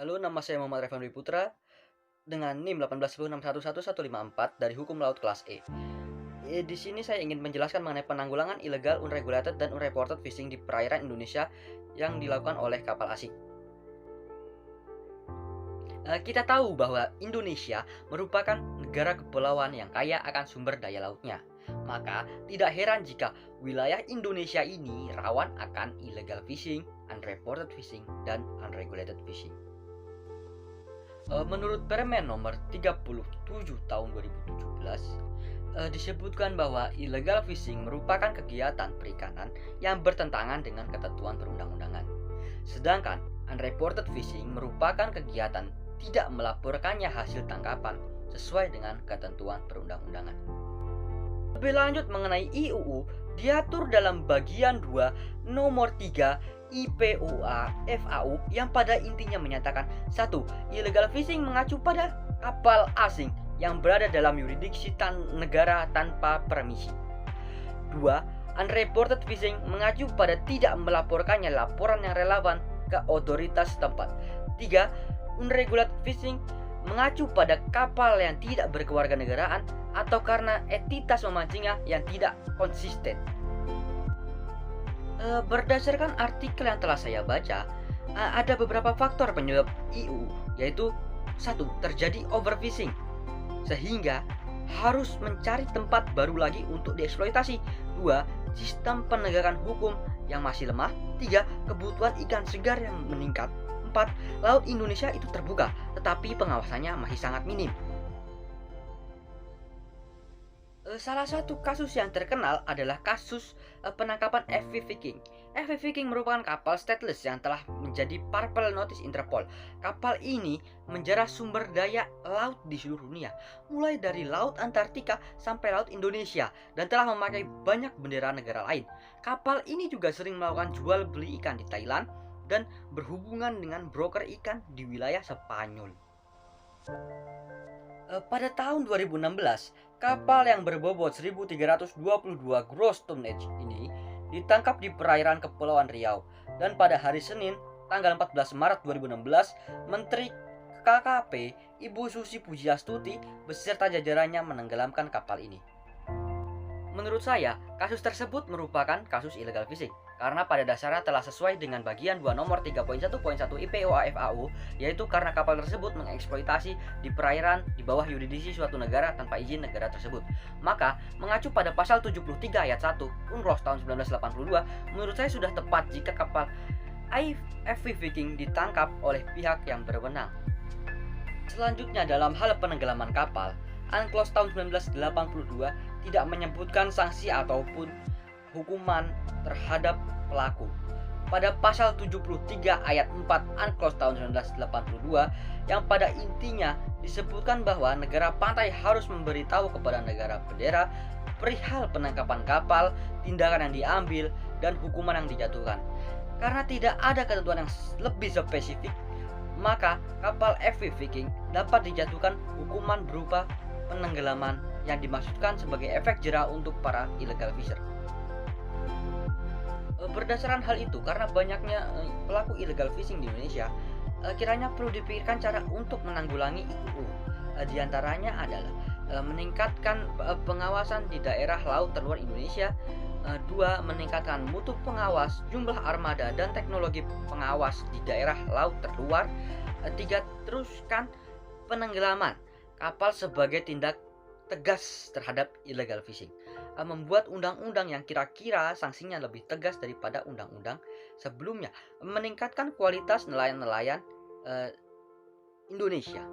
Halo, nama saya Muhammad Revan Dwi Putra dengan NIM 1810611154 dari Hukum Laut kelas E. Di sini saya ingin menjelaskan mengenai penanggulangan ilegal, unregulated, dan unreported fishing di perairan Indonesia yang dilakukan oleh kapal asing. Kita tahu bahwa Indonesia merupakan negara kepulauan yang kaya akan sumber daya lautnya. Maka tidak heran jika wilayah Indonesia ini rawan akan illegal fishing, unreported fishing, dan unregulated fishing. Menurut Permen nomor 37 tahun 2017, disebutkan bahwa illegal fishing merupakan kegiatan perikanan yang bertentangan dengan ketentuan perundang-undangan. Sedangkan unreported fishing merupakan kegiatan tidak melaporkannya hasil tangkapan sesuai dengan ketentuan perundang-undangan. Lebih lanjut mengenai IUU diatur dalam bagian 2 nomor 3 IPOA FAU yang pada intinya menyatakan 1. Illegal fishing mengacu pada kapal asing yang berada dalam yurisdiksi negara tanpa permisi. 2. Unreported fishing mengacu pada tidak melaporkannya laporan yang relevan ke otoritas setempat. 3. Unregulated fishing mengacu pada kapal yang tidak berkewarganegaraan atau karena entitas memancingnya yang tidak konsisten. Berdasarkan artikel yang telah saya baca, ada beberapa faktor penyebab IUU, yaitu 1. Terjadi overfishing sehingga harus mencari tempat baru lagi untuk dieksploitasi. 2. Sistem penegakan hukum yang masih lemah. 3. Kebutuhan ikan segar yang meningkat. 4. Laut Indonesia itu terbuka, tetapi pengawasannya masih sangat minim. Salah satu kasus yang terkenal adalah kasus penangkapan FV Viking. FV Viking merupakan kapal stateless yang telah menjadi Purple Notice Interpol. Kapal ini menjarah sumber daya laut di seluruh dunia, mulai dari Laut Antartika sampai Laut Indonesia, dan telah memakai banyak bendera negara lain. Kapal ini juga sering melakukan jual beli ikan di Thailand dan berhubungan dengan broker ikan di wilayah Spanyol. Pada tahun 2016, kapal yang berbobot 1322 gross tonnage ini ditangkap di perairan Kepulauan Riau, dan pada hari Senin tanggal 14 Maret 2016, Menteri KKP Ibu Susi Pujiastuti beserta jajarannya menenggelamkan kapal ini. Menurut saya, kasus tersebut merupakan kasus illegal fishing karena pada dasarnya telah sesuai dengan bagian 2 nomor 3.1.1 IPOA FAU, yaitu karena kapal tersebut mengeksploitasi di perairan di bawah yurisdiksi suatu negara tanpa izin negara tersebut. Maka, mengacu pada pasal 73 ayat 1 UNCLOS tahun 1982, menurut saya sudah tepat jika kapal FV Viking ditangkap oleh pihak yang berwenang. Selanjutnya, dalam hal penenggelaman kapal, UNCLOS tahun 1982 tidak menyebutkan sanksi ataupun hukuman terhadap pelaku. Pada pasal 73 ayat 4 UNCLOS tahun 1982 yang pada intinya disebutkan bahwa negara pantai harus memberitahu kepada negara bendera perihal penangkapan kapal, tindakan yang diambil, dan hukuman yang dijatuhkan. Karena tidak ada ketentuan yang lebih spesifik, maka kapal FV Viking dapat dijatuhkan hukuman berupa penenggelaman yang dimaksudkan sebagai efek jera untuk para illegal fisher. Berdasarkan hal itu, karena banyaknya pelaku illegal fishing di Indonesia, kiranya perlu dipikirkan cara untuk menanggulangi IUU. Di antaranya adalah meningkatkan pengawasan di daerah laut terluar Indonesia. 2. Meningkatkan mutu pengawas, jumlah armada, dan teknologi pengawas di daerah laut terluar. 3. Teruskan penenggelaman kapal sebagai tindak tegas terhadap illegal fishing. Membuat undang-undang yang kira-kira sanksinya lebih tegas daripada undang-undang sebelumnya. Meningkatkan kualitas nelayan-nelayan Indonesia.